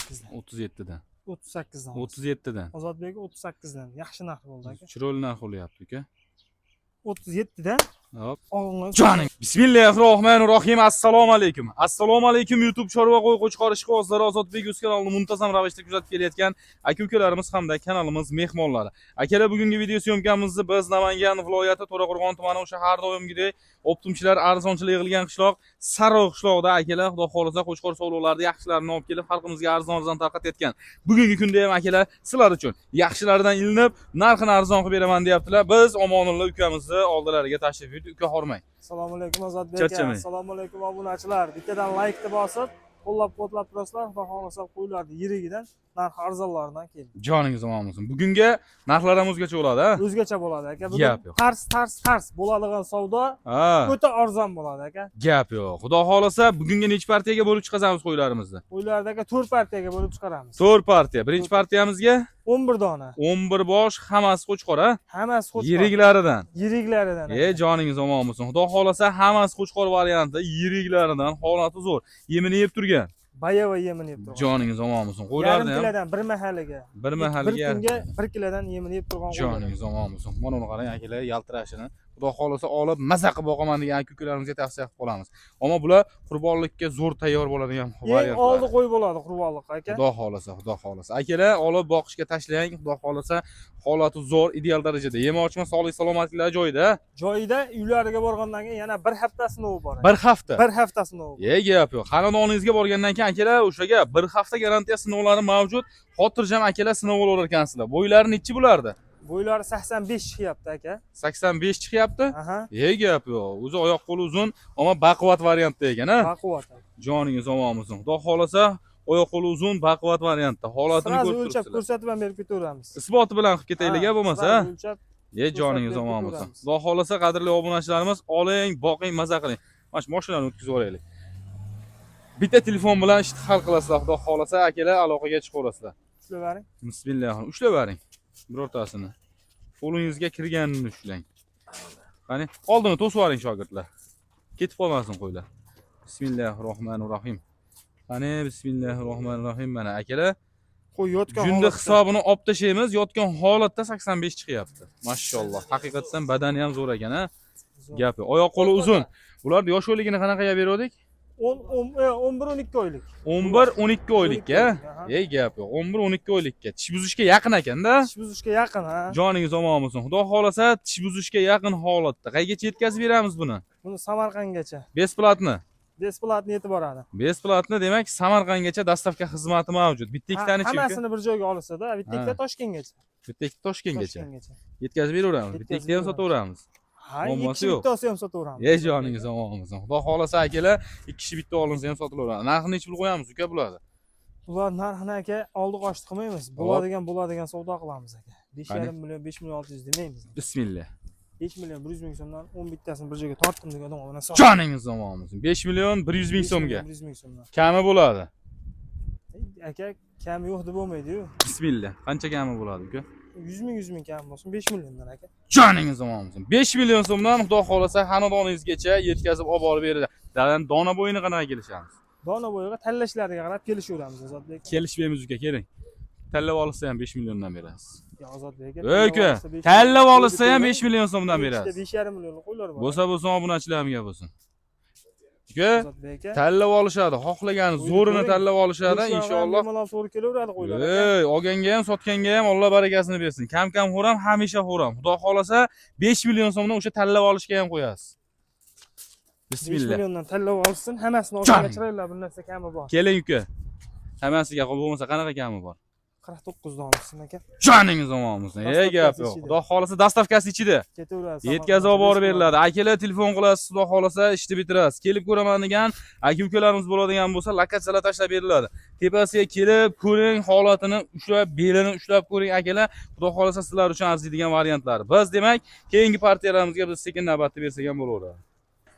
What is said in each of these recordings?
38'dan. 37'dan. 38'dan. 37'dan. Ozodbek 38'dan. Yaxshi narx bo'ldi aka. Chiroyli narx bo'lyapti uka. 37'dan. Hop. Og'inlar. Jonim. Bismillahirrohmanirrohim. Assalomu alaykum. Assalomu alaykum YouTube chorva qo'y qo'chqor ishqibozlari, Ozodbek o'z kanalini muntazam ravishda kuzatib kelayotgan aka-ukalarimiz hamda kanalimiz mehmonlari. Akalar, bugungi video syomkamizni biz Namangan viloyati To'raqo'rg'on tumani o'sha har doimgidek optimchilar arzonchilik yig'ilgan qishloq Sariq qishlog'ida akalar, xudo xolisa qo'chqor sovliqlarni yaxshilarini olib kelib xalqimizga arzon tarqatayotgan. Bugungi kunda ham akalar sizlar uchun yaxshilaridan ilinib, narxini arzon qilib beraman deyaptilar. Biz Omonulla ukamizni oldilariga tashrif buyurdik. Uka hormang. Assalomu alaykum Ozodbek aka. Assalomu alaykum obunachilar. Bittadan like-ni bosib, qo'llab-quvvatlab turasizlar. Xudo xolisa qo'ylarni yirigidan narx arzonlaridan keldi. Joningiz omon bo'lsin. Bugungi narxlar ham o'zgacha bo'ladi, ha? O'zgacha bo'ladi aka. Gap yo'q. Tars bo'ladigan savdo o'ta arzon bo'ladi aka. Gap yo'q. Xudo xolisa bugungi necha partiyaga bo'lib chiqazamiz qo'ylarimizni? Qo'ylardagi 4 partiyaga bo'lib chiqaramiz. 4 partiya. Birinchi partiyamizga 11 dona. 11 bosh, hammasi qo'chqor, ha? Hammasi qo'chqor. Yiriklaridan. Yiriklaridan. Joningiz omon bo'lsin. Xudo xolisa hammasi qo'chqor varianti, yiriklaridan, holati zo'r. Yemini yeb turgan. Bayava yemini yeb turgan. Joningiz omon bo'lsin. Qo'ylarni ham 1 kilodan bir mahaliga. Bir mahaliga 1 kunga 1 kilodan yemini yeb turgan qo'ylar. Joningiz omon bo'lsin. Mana uni qarang akalar, yaltirashini. Xudo xolisa olib maza qilib boqaman degan aka-ukalarimizga tavsiya qilib qolamiz. Ammo bular qurbonlikka zo'r tayyor bo'ladigan variantlar. Eng oldi qo'y bo'ladi qurbonlikqa aka. Xudo xolisa, Xudo xolisa. Akalar, olib boqishga tashlang. Xudo xolisa holati zo'r, ideal darajada. Yemoqchimi, sog'lik salomatliklar joyida. Joyida uylariga borgandan keyin yana 1 hafta sinovi bor. 1 hafta. 1 hafta sinovi. Gap yo'q. Xonadoningizga borgandan keyin akalar, o'shaga 1 hafta garantiya sinovlari mavjud. Xotirjam akalar sinov olar ekansizlar. Bo'ylari nechi bo'lardi? Bo'ylari 85 chiqyapti aka. 85 chiqyapti? Aha. Gap yo'q. O'zi oyoq qo'li uzun, ammo baquvvat variantda ekan, ha? Baquvvat. Joningiz omon bo'lsin. Xudo xolisa oyoq qo'li uzun, baquvvat variantda. Holatini ko'rib turibsiz. O'lchab ko'rsatib ham berib ketaveramiz. Isboti bilan qilib ketaylik, bo'lmasa. O'lchab. Joningiz omon bo'lsin. Xudo xolisa qadrli obunachilarimiz, oling, boqing, maza qiling. Mana shu mashinani o'tkazib olaylik. Bitta telefon bilan ishni hal qilasizlar. Xudo xolisa akalar aloqaga chiqib olasizlar. Ushlab bering. Bismillah. Ushlab bering. Birortasini. Qo'lingizga kirganini ushlang. Qani, oldini to'sib oling shogirdlar. Ketib qolmasin qo'ylar. Bismillahirrohmanirrohim. Qani, bismillahirrohmanirrohim. Mana akalar, qo'y yotgan junda hisobini olib tashlaymiz. Yotgan holatda 85 chiqyapti. Mashalloh. Haqiqatan badani ham zo'r ekan, ha? Gapi. Oyoq qo'li uzun. Bularni yosh o'yligini qanaqaga berdik? 11-12 oylik. 11-12 oylikka. Gap yo'q. 11-12 oylikka. Tish buzishga yaqin ekanda. Tish buzishga yaqin, ha. Joningiz omon bo'lsin. Xudo xolasa tish buzishga yaqin holatda. Qaygacha yetkazib beramiz buni? Buni Samarqandgacha. Besplatni. Besplatni yetib boradi. Besplatni demak Samarqandgacha dostavka xizmati mavjud. Bitta ikkitani-chi? Hammasini bir joyga olsa-da, bitta ikkita Toshkentgacha. Bitta ikkita Toshkentgacha. Yetkazib beraveramiz. Bitta ikkita ham sotaveramiz. Ha, ikki kishi bittasi ham sotaveramiz. Joningiz omon bo'lsin. Xudo xolasa akalar, ikki kishi bitta olinsa ham sotilaveradi. Narxini necha pul qo'yamiz uka bularni? Bular narxini aka oldi qochdi qilmaymiz. Bo'ladigan savdo qilamiz aka. 5,5 million, 5 million 600 demaymiz. Bismillah. 5 million 100 ming so'mdan 10 bittasini bir joyga tortdim degan odam ona sot. Joningiz omon bo'lsin. 5 million 100 ming so'mga. 100 ming so'mdan. Kami bo'ladi. Aka, kami yo'q deb bo'lmaydi-yu. Bismillah. Qancha kami bo'ladi uka? 100 ming kami bo'lsin, 5 milliondan aka. Joningiz omon bo'lsin. 5 million so'mdan xudo xolasa xonadoningizgacha yetkazib olib borib beradi. Dona bo'yini qanaqa kelishamiz? Dona bo'yiga tanlashlariga qarab kelishaveramiz Ozodbek. Kelishmaymiz uka, keling. Tanlab olsa ham 5 milliondan berasiz. Ya Ozodbek aka. Tanlab olsa ham 5 million so'mdan berasiz. 5,5 millionlik qo'ylar bor. Bo'lsa obunachilarimga bo'lsin. Uka, tanlab olishadi, xohlagani zo'rini tanlab olishadi inshaalloh. Bemalol to'g'ri kelaveradi qo'ylar. Olganga ham, sotganga ham Alloh barakasini bersin. Kam xo'ram, hamisha xo'ram. Xudo xolasa 5 million so'mdan o'sha tanlab olishga ham qo'yasiz. Bismillah. 5 milliondan tanlab olsin, hammasini olishga chiroylar bir narsa kami bor. Keling uka. Hammasiga bo'lmasa qanaqa kami bor? 49 donasidan aka. Joningiz omon bo'lsin. Gap yo'q. Xudo xolasa dastavkasi ichida. Ketaverasiz. Yetkazib olib borib beriladi. Akalar telefon qilasiz, xudo xolasa ishni bitirasiz. Kelib ko'raman degan aka-ukalarimiz bo'ladigan bo'lsa, lokatsiyalar tashlab beriladi. Tepasiga kelib ko'ring, holatini ushlab, belini ushlab ko'ring akalar. Xudo xolasa sizlar uchun arziydigan variantlar. Biz demak, keyingi partiyalarimizga biz sekin navbatda bersak ham bo'laveradi.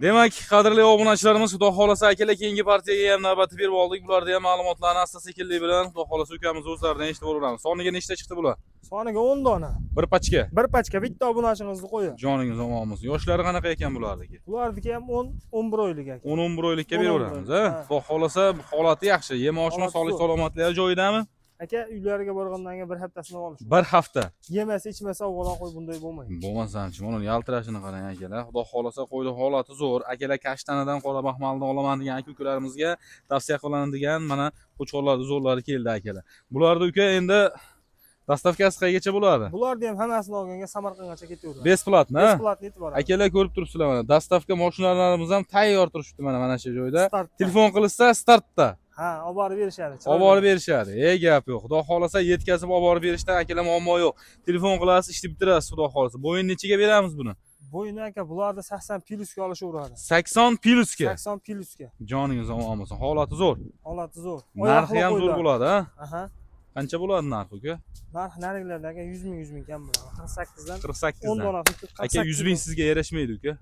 Demak, qadrli obunachilarimiz, xudo xolasa akalar keyingi partiyaga ham navbati berib oldik. Bularda ham ma'lumotlarni asta-sekinlik bilan xudo xolasa ukamiz o'zlaridan eshitib olaveramiz. Soniga nechta chiqdi bular? Soniga 10 dona. Bir pachka. Bir pachka bitta obunachingizni qo'ying. Joningiz omonmiz. Yoshlari qanaqa ekan bularniki? Bularniki ham 11 oylik aka. 10-11 oylikka 11 beraveramiz, oylik, ha. ha. Xudo xolasa holati yaxshi. Yem-oshma, Holati sog'lik zo'r. salomatlari joyidami? Aka uylariga borgandan keyin bir haftasini olish. Bir hafta. Yemasa, ichmasa avvalon qo'y bunday bo'lmaydi. Bo'lmasam-chi, mana yaltirashini qarang akalar. Xudo xolasa qo'yli holati zo'r. Akalar kashtanidan qora baxmalni olaman degan aka-ukalarimizga tavsiya qilinadigan mana qo'chqorlarning zo'rlari keldi akalar. Bularda uka endi dastavkasi qayergacha bo'ladi? Bularni ham hammasini olganga Samarqandgacha ketaveradi. Besplatni, ha? Besplatni yetib boradi. Akalar ko'rib turibsizlar mana. Dastavka mashinalarimiz ham tayyor turibdi mana shu joyda. Startda. Telefon qilishsa startda. Ha, olib borib berishadi. Olib borib berishadi. Gap yo'q. Xudo xolasa yetkazib olib borib berishdan akalar muammo yo'q. Telefon qilasiz, ishni bitirasiz xudo xolasa. Bo'yin nechaga beramiz buni? Bo'yini aka bularni 80 plyusga olishaveradi. 80 plyusga. 80 plyusga. Joningiz omon bo'lsin. Holati zo'r. Holati zo'r. Narxi ham zo'r bo'ladi, ha? Aha. Qancha bo'ladi narxi uka? Narx narigilarda aka 100 ming kam bo'ladi. 48 dan 48 10 dan. dona. Aka 100 ming sizga yarashmaydi uka.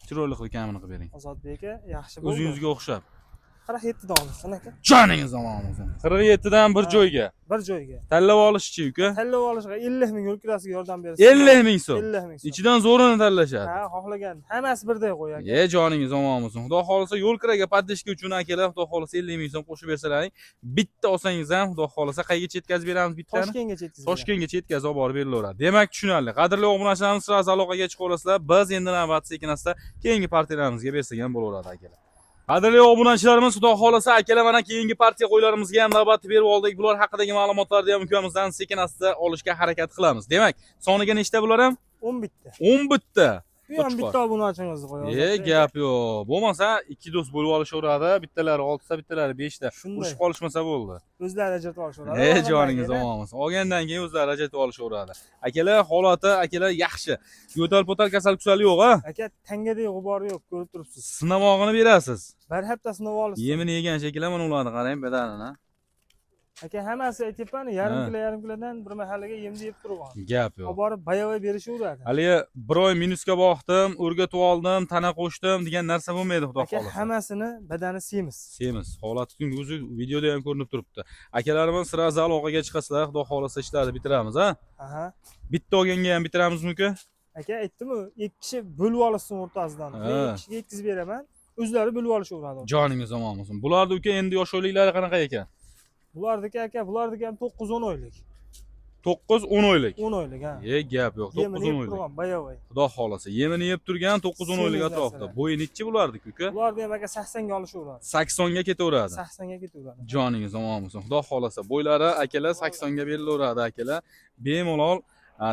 Chiroyli qilib kamini qilib bering. Ozodbek aka yaxshi bo'ldi. O'zingizga o'xshab. 47 dan olsin aka. Joningiz omon bo'lsin. 47 dan bir joyga. Bir joyga. Tanlab olishchi uka. Tanlab olishga 50 ming yo'l kirasiga yordam berasiz. 50 ming so'm. 50 ming so'm. Ichidan zo'rini tanlashadi. Ha, xohlagan. Hammasi birday qo'y aka. Joningiz omon bo'lsin. Xudo xolasa yo'l kiraga paddishka uchun akalar xudo xolasa 50 ming so'm qo'shib bersalaring, bitta olsangiz ham xudo xolasa qayerga yetkazib beramiz bittani? Toshkentgacha yetkazib. Toshkentgacha yetkazib olib borib berilaveradi. Demak, tushunarli. Qadrli obunachilarimiz sirasiz aloqaga chiqib olasizlar. Biz endi navbat sekin-asta keyingi partiyalarimizga bersak ham bo'laveradi akalar. Qadrli obunachilarimiz, xudo xolasa akalar mana keyingi partiya qo'ylarimizga ham navbatni berib oldik. Bular haqidagi ma'lumotlarni ham ukamizdan sekin-asta olishga harakat qilamiz. Demak, soniga nechta bular ham? 10 bitta. 10 bitta. Bu ham bitta obunachingizni qo'yamiz. Gap yo'q. Bo'lmasa ikki do'st bo'lib olishaveradi. Bittalari 6 ta, bittalari 5 ta. Shunday. Urushib qolishmasa bo'ldi. O'zlari ajratib olishaveradi. Joningiz omon bo'lsin. Olgandan keyin o'zlari ajratib olishaveradi. Akalar holati, akalar yaxshi. Yo'tal-po'tal kasal-kusal yo'q, ha? Aka tangadek g'ubori yo'q, ko'rib turibsiz. Sinamog'ini berasiz. Bir hafta sinab olasiz. Yemini yegan shekillar mana ularni qarang, badanini. Aka hammasi aytyapman, yarim kilodan bir mahallaga yemni yeb turgan. Gap yo'q. Olib borib bayavay berishaveradi. Haligi bir oy minusga boqdim, o'rgatib oldim, tana qo'shdim degan narsa bo'lmaydi, xudo Aka xolasa. hammasini badani semiz. Semiz. Holati kun o'zi videoda ham ko'rinib turibdi. Akalarimiz sirasiz aloqaga chiqasizlar, xudo xolasa ishlarni bitiramiz, ha? Aha. Bitta olganga ham bitiramizmi uka? Aka aytdim-ku, ikki kishi bo'lib olishsin o'rtasidan. Men ikki kishiga yetkazib beraman. O'zlari bo'lib olishaveradi. Joningiz omon bo'lsin. Bularni uka endi yosh oyliklari qanaqa ekan? Bularniki aka, bularniki ham 9-10 oylik. 9-10 oylik. 10 oylik, ha. Gap yo'q, 9-10 oylik. Turgan bayavay. Xudo xolasa, yemini yeb turgan 9-10 oylik atrofida. Bo'yi nechi bo'lardi uka? Bularni ham aka 80 ga olishaveradi. 80 ga ketaveradi. 80 ga ketaveradi. Joningiz omon bo'lsin. Xudo xolasa, bo'ylari akalar 80 ga berilaveradi akalar. Bemalol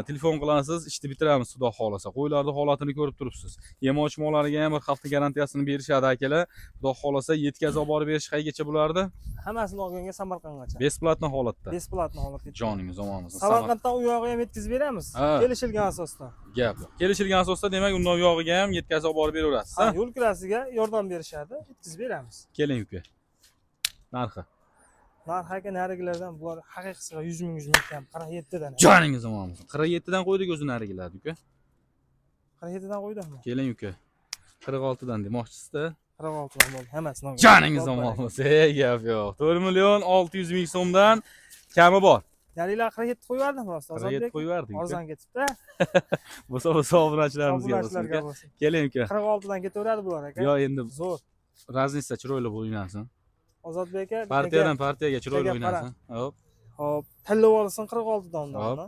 telefon qilasiz, ishni bitiramiz xudo xolasa. Qo'ylarning holatini ko'rib turibsiz. Yem ochmoqlariga ham bir hafta garantiyasini berishadi akalar. Xudo xolasa yetkazib olib borish qaygacha bo'lardi? Hammasini olganga Samarqandgacha. Besplatni holatda. Besplatni holatda. Joningiz omon bo'lsin. Samarqanddan u yog'iga ham yetkazib beramiz. Kelishilgan asosda. Gap yo'q. Kelishilgan asosda demak undan u yog'iga ham yetkazib olib borib beraverasiz, ha? Yo'l kirasiga yordam berishadi, yetkazib beramiz. Keling uka. Narxi. Narx aka narigilardan bular haqiqisiga 100 ming kam, 47 dan. Joningiz omon bo'lsin. 47 dan qo'ydik o'zi narigilarni uka. 47 dan qo'ydikmi? Keling uka. 46 dan demoqchisizda. 46 dan bo'ldi, hammasini. Joningiz omon bo'lsin. Gap yo'q. 4 million 600 ming so'mdan kami bor. Narigilar 47 qo'yardim rost, Ozodbek. 47 qo'yardik. Arzon ketibdi. Bo'lsa obunachilarimizga bo'lsin. Keling uka. 46 dan ketaveradi bular aka. Yo endi zo'r. Raznica chiroyli bo'ynasin. Ozodbek aka. Partiyadan partiyaga chiroyli o'ynasin. Hop. Hop, tanlab olsin 46 dan uni.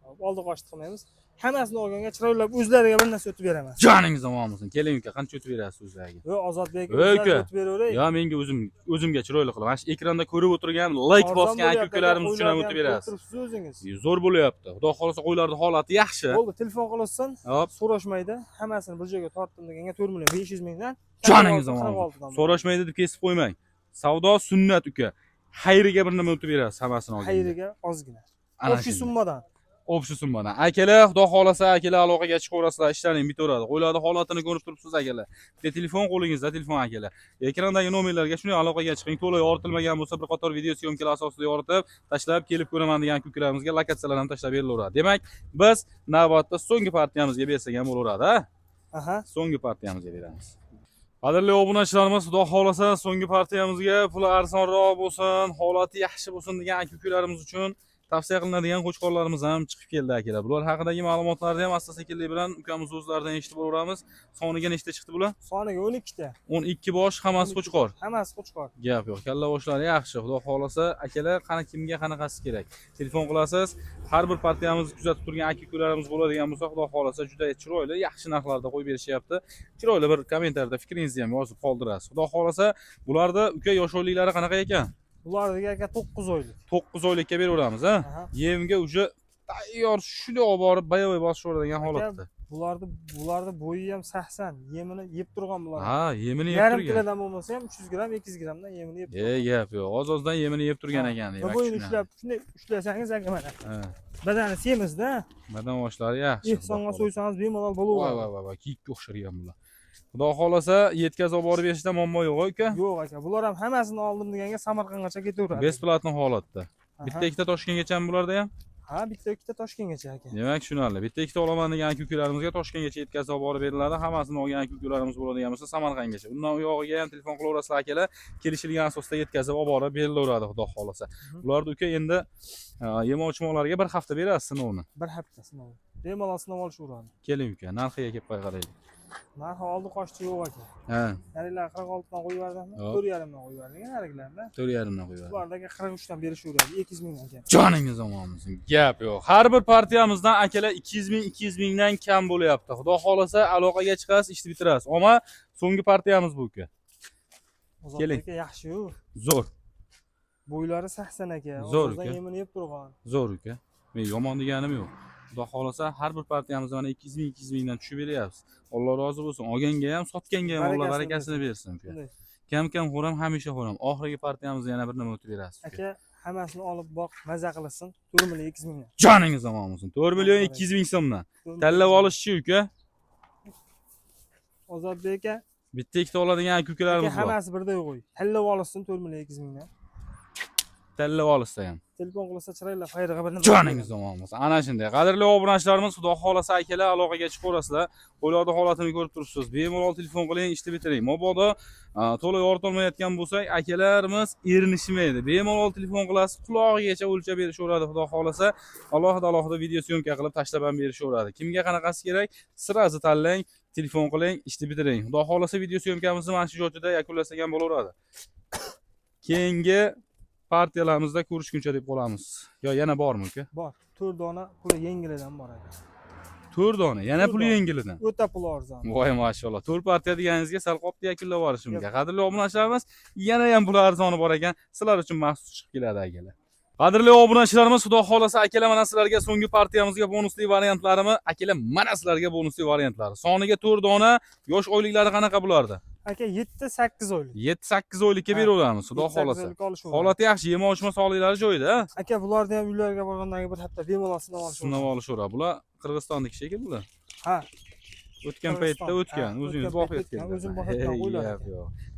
Hop, oldi qochdi qilmaymiz. Hammasini olganga chiroylab o'zlariga bir narsa o'tib beraman. Joningiz omon bo'lsin. Keling uka, qancha o'tib berasiz o'zlariga? Yo, Ozodbek o'zlariga o'tib beraveray. Yo, menga o'zimga chiroyli qilib. Mana shu ekranda ko'rib o'tirgan like bosgan aka-ukalarimiz uchun ham o'tib berasiz. Turibsiz o'zingiz. Zo'r bo'lyapti. Xudo xolasa qo'ylarning holati yaxshi. Bo'ldi, telefon qilsin. Hop. So'rashmaydi. Hammasini bir joyga tortdim deganga 4 million 500 mingdan. Joningiz omon bo'lsin. So'rashmaydi deb kesib qo'ymang. Savdo sunnat uka. Xayriga bir nima o'tib berasiz hammasini olganda. Xayriga ozgina. O'sha summadan. O'sha summadan. Akalar, xudo xolasa akalar aloqaga chiqaverasizlar, ishlaring bitaveradi. Qo'ylarning holatini ko'rib turibsiz akalar. Bitta telefon qo'lingizda, telefon akalar. Ekrandagi nomerlarga shunday aloqaga chiqing. To'liq yoritilmagan bo'lsa, bir qator video syomkalar asosida yoritib, tashlab kelib ko'raman degan kuklarimizga lokatsiyalar ham tashlab berilaveradi. Demak, biz navbatda so'nggi partiyamizga bersak ham bo'laveradi, ha? Aha. So'nggi partiyamizga beramiz. Qadrli obunachilarimiz, xudo xolasa so'nggi partiyamizga puli arzonroq bo'lsin, holati yaxshi bo'lsin degan aka-ukalarimiz uchun tavsiya qilinadigan qo'chqorlarimiz ham chiqib keldi akalar. Bular haqidagi ma'lumotlarni ham asta-sekinlik bilan ukamiz o'zlaridan eshitib olaveramiz. Soniga nechta chiqdi bular? Soniga 12 ta. 12 bosh, hammasi qo'chqor. Hammasi qo'chqor. Gap yo'q. Kalla boshlari yaxshi. Xudo xolasa akalar, qani kimga qanaqasi kerak. Telefon qilasiz. Har bir partiyamizni kuzatib turgan aka-ukalarimiz bo'ladigan bo'lsa, xudo xolasa juda chiroyli, yaxshi narxlarda qo'yib berishyapti. Chiroyli bir kommentariyada fikringizni ham yozib qoldirasiz. Xudo xolasa, bularda uka yosh oyliklari qanaqa ekan? Bularga aka 9 oylik. 9 oylikka beraveramiz, ha? Yemga uje tayyor shunday olib borib bayovoy bosishveradigan holatda. Bularni bo'yi ham 80, yemini yeb turgan bular. Ha, yemini yeb yarim turgan. kilodan bo'lmasa ham 300 gram, 200 gramdan yemini yeb turgan. Gap yo'q. Oz-ozdan yemini yeb turgan ekan. Bo'yini ushlab, shunday ushlasangiz aka mana. Ha. Badani semizda. Badan boshlari yaxshi. Ehsonga so'ysangiz bemalol bo'laveradi. Voy, kiyikka o'xshargan bular. Xudo xolasa yetkazib olib borib berishda muammo yo'q aka. Yo'q aka, bular ham hammasini oldim deganga Samarqandgacha ketaveradi. Besplatni holatda. Bitta ikkita Toshkentgacha bularda ham? Ha, bitta ikkita Toshkentgacha aka. Demak, tushunarli. Bitta ikkita olaman degan aka-ukalarimizga Toshkentgacha yetkazib olib borib beriladi. Hammasini olgan aka-ukalarimiz bo'ladigan bo'lsa Samarqandgacha. Undan u yog'iga ham telefon qilaverasizlar akalar. Kelishilgan asosda yetkazib olib borib berilaveradi, xudo xolasa. Bularni uka endi yemovchi-mollarga bir hafta berasiz sinovni. Bir hafta sinov. Bemalol sinov olishaveradi. Keling uka, narxiga kelib qaraylik. Narxi oldi qochdi yo'q aka. Ha. Narilar 46 dan qo'yib yubordimmi? 4,5 dan qo'yib yubordik narilarni. 4,5 dan qo'yib yubordik. Bularga 43 dan berishaveradi. 200 mingdan kam. Joningiz omon bo'lsin. Gap yo'q. Har bir partiyamizdan akalar 200 mingdan kam bo'lyapti. Xudo xolasa aloqaga chiqasiz, ishni bitirasiz. Ammo so'nggi partiyamiz bu uka. Keling. Aka yaxshi-yu. Zo'r. Bo'ylari 80 aka. Zo'r O'zidan uka. yemini yeb turgan. Zo'r uka. Men yomon deganim yo'q. Xudo xolasa har bir partiyamizdan mana 200 mingdan tushib beryapsiz. Alloh rozi bo'lsin. Olganga ham, sotganga ham Alloh barakasini bersin uka. Kam xo'ram, hamisha xo'ram. Oxirgi partiyamizda yana bir nima o'tib berasiz uka. Aka, hammasini olib boq, maza qilsin. 4 million 200 mingdan. Joningiz omon bo'lsin. 4 million 200 ming so'mdan. Tanlab olishchi uka. Ozodbek aka. Bitta ikkita oladigan aka-ukalarimiz bor. Hammasi birday qo'y. Tanlab olsin 4 million 200 mingdan. Tanlab olishsa ham. Telefon qilsa chiroyli xayriga bir nima. Joningiz omon bo'lsin. Ana shunday. Qadrli obunachilarimiz, xudo xolasa akalar aloqaga chiqaverasizlar. Qo'ylarni holatini ko'rib turibsiz. Bemalol telefon qiling, ishni bitiring. Mabodo to'liq yorita olmayotgan bo'lsak, akalarimiz erinishmaydi. Bemalol telefon qilasiz, qulog'igacha o'lchab berishaveradi, xudo xolasa. Alohida video syomka qilib tashlab ham berishaveradi. Kimga qanaqasi kerak? Sirazi tanlang, telefon qiling, ishni bitiring. Xudo xolasa video syomkamizni mana shu joyda yakunlasak ham bo'laveradi. Keyingi partiyalarimizda ko'rishguncha deb qolamiz. Yo, yana bormi uka? Bor. 4 dona puli yengilidan bor aka. 4 dona, yana puli yengilidan. O'ta pul arzon. Voy maşallah. 4 partiya deganingizga sal qopni yakunlab yuborishimga. Qadrli obunachilarimiz, yana ham pul arzoni bor ekan. Sizlar uchun maxsus chiqib keladi akalar. Qadrli obunachilarimiz, xudo xolasa akalar mana sizlarga so'nggi partiyamizga bonusli variantlarimi, akalar mana sizlarga bonusli variantlari. Soniga 4 dona, yosh oyliklari qanaqa bo'lardi? Aka 7-8 oylik. 7-8 oylikka beraveramiz, xudo xolasa. Holati yaxshi, yema-ichma sog'liklari joyida. Aka bularni ham uylarga borgandan keyin bir hafta bemalol sinov olishadi. Sinov olishaveradi. Bular Qirg'izistonniki shekil bular. Ha. O'tgan paytda o'tgan, o'zingiz boqib o'tgan. O'zim boqib o'tgan qo'ylar.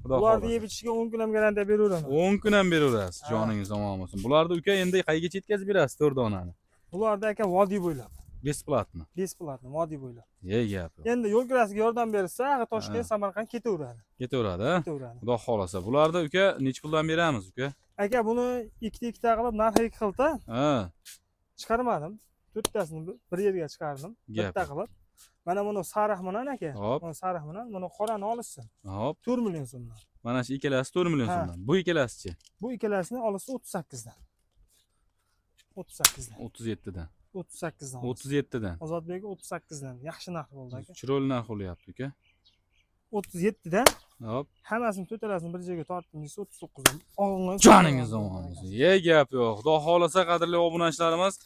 Xudo bularni yeb ichishga 10 kun ham garantiya beraveraman. 10 kun ham beraverasiz, joningiz omon bo'lsin. Bularni uka endi qaygacha yetkazib berasiz 4 donani? Bularni aka vodiy bo'ylab. Besplatni. Besplatni, vodiy bo'ylab. Gap. Endi yo'l kirasiga yordam bersa, Toshkent, Samarqand ketaveradi. Ketaveradi. Xudo xolasa. Bularni uka nech puldan beramiz uka? Aka buni ikkita qilib narxi 2 xilda. Ha. Chiqarmadim. To'rttasini bir yerga chiqardim. Bitta qilib. Mana buni sariq bilan aka. Buni sariq bilan, buni qorani olishsin. Hop. 4 million so'mdan. Mana shu ikkalasi 4 million so'mdan. Bu ikkalasichi? Bu ikkalasini olsa 38 dan. 38 dan. 37 dan. 38 dan. 37 dan. Ozodbek 38 dan. Yaxshi narx bo'ldi aka. Chiroyli narx bo'lyapti uka. 37 dan. Hop. Hammasini to'talasini bir joyga tortdim desa 39 dan. Joningiz omon bo'lsin. Gap yo'q. Xudo xolasa qadrli obunachilarimiz,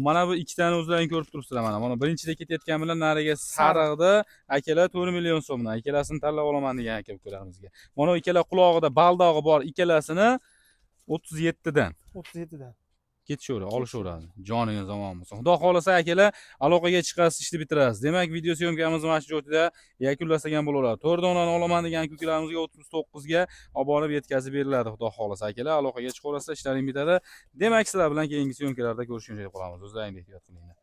mana bu ikkitani o'zlaring ko'rib turibsizlar mana. Mana birinchida ketayotgan bilan nariga sariqda akalar 4 million so'mdan. Ikkalasini tanlab olaman degan aka-ukalarimizga. Mana ikkala qulog'ida baldog'i bor ikkalasini 37 dan. 37 dan. Ketishaveradi, olishaveradi. Joningiz omon bo'lsin. Xudo xolasa akalar aloqaga chiqasiz, ishni bitirasiz. Demak, video syomkamizni mana shu joyda yakunlasak ham bo'laveradi. 4 donani olaman degan aka-ukalarimizga 39 ga olib borib yetkazib beriladi. Xudo xolasa akalar aloqaga chiqaverasizlar, ishlaring bitadi. Demak, sizlar bilan keyingi syomkalarda ko'rishguncha qolamiz. O'zlaringiz ehtiyot qilinglar.